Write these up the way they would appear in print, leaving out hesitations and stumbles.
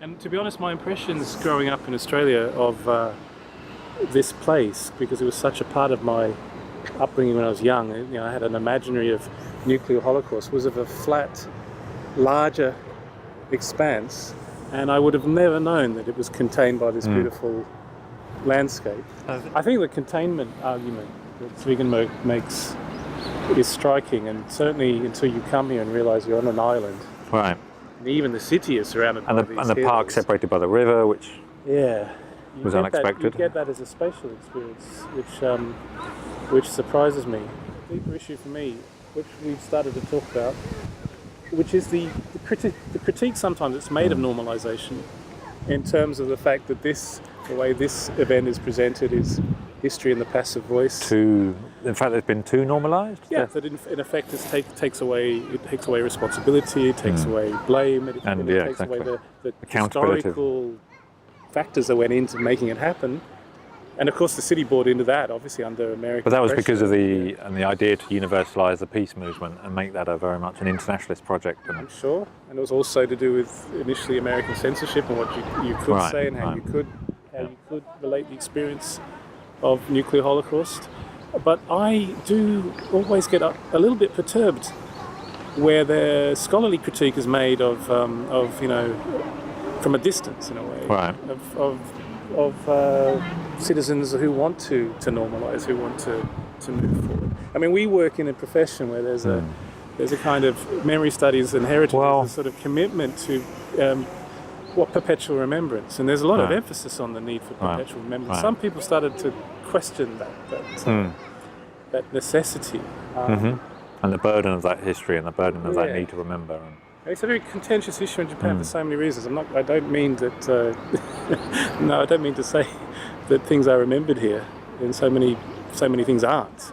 And to be honest, my impressions growing up in Australia of this place, because it was such a part of my upbringing when I was young, you know, I had an imaginary of nuclear holocaust, was of a flat, larger expanse, and I would have never known that it was contained by this beautiful landscape. I think the containment argument that Swedenborg makes is striking, and certainly until you come here and realise you're on an island. Right. And even the city is surrounded by these And the park hills. separated by the river, which was unexpected. You get that as a spatial experience, which surprises me. The deeper issue for me, which we've started to talk about, which is the critique sometimes that's made of normalisation, in terms of the fact that the way this event is presented is history in the passive voice. In fact, it's been too normalised? Yeah, that in effect it takes away responsibility, it takes away blame, it takes away the historical factors that went into making it happen. And of course the city bought into that, obviously under American But that was pressure. because of the idea to universalise the peace movement and make that a very much an internationalist project. I'm sure. And it was also to do with initially American censorship and what you could say and how you could relate the experience of nuclear holocaust. But I do always get a little bit perturbed where the scholarly critique is made of you know, from a distance in a way, of citizens who want to normalise, who want to move forward. I mean, we work in a profession where there's a kind of memory studies and heritage, there's a sort of commitment to perpetual remembrance, and there's a lot of emphasis on the need for perpetual remembrance. Some people started to question that necessity. And the burden of that history and the burden of that need to remember. It's a very contentious issue in Japan for so many reasons. I don't mean that. No, I don't mean to say that things are remembered here, and so many things aren't.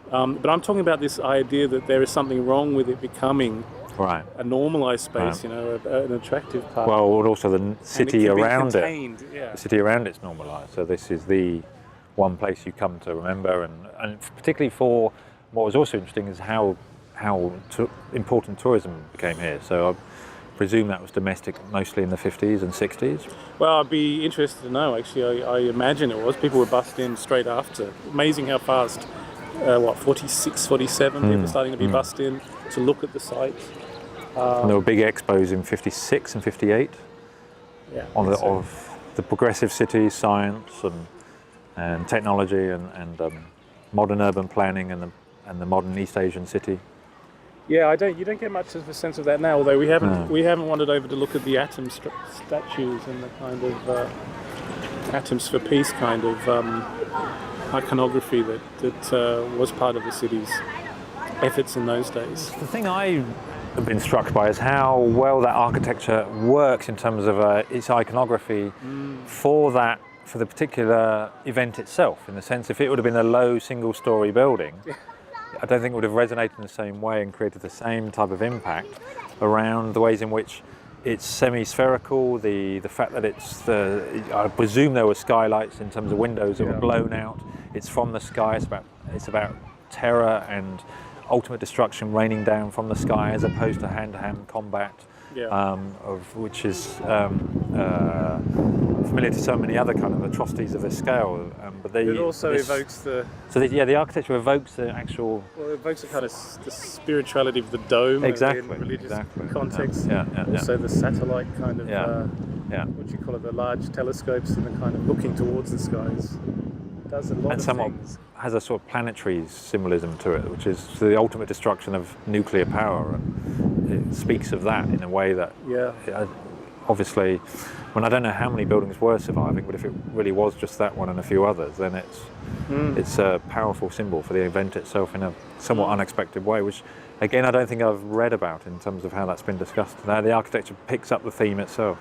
But I'm talking about this idea that there is something wrong with it becoming a normalised space, you know, an attractive part. Well, also the city around it. Yeah. The city around it's normalised. So this is the one place you come to remember, and particularly for what was also interesting is how important tourism became here. So I presume that was domestic mostly in the 50s and 60s. Well, I'd be interested to know, actually. I imagine it was. People were bussed in straight after. Amazing how fast, 46, 47, people starting to be bussed in to look at the site. And there were big expos in 56 and 58 of the progressive cities, science and technology and modern urban planning and the modern East Asian city. Yeah, you don't get much of a sense of that now. Although we haven't wandered over to look at the atom statues and the kind of atoms for peace kind of iconography that was part of the city's efforts in those days. The thing I have been struck by is how well that architecture works in terms of its iconography for the particular event itself. In the sense, if it would have been a low single-story building, I don't think it would have resonated in the same way and created the same type of impact around the ways in which it's semi-spherical, the fact that I presume there were skylights in terms of windows that were blown out. It's from the sky, it's about terror and ultimate destruction raining down from the sky as opposed to hand-to-hand combat, which is familiar to so many other kind of atrocities of this scale. But it also evokes the... So the architecture evokes the actual... Well, it evokes the kind of the spirituality of the dome in religious context. Also the satellite kind of, what do you call it, the large telescopes and the kind of looking towards the skies. It does a lot of things. Has a sort of planetary symbolism to it, which is the ultimate destruction of nuclear power. And it speaks of that in a way that, obviously, when I don't know how many buildings were surviving, but if it really was just that one and a few others, then it's a powerful symbol for the event itself in a somewhat unexpected way, which, again, I don't think I've read about in terms of how that's been discussed. Now, the architecture picks up the theme itself.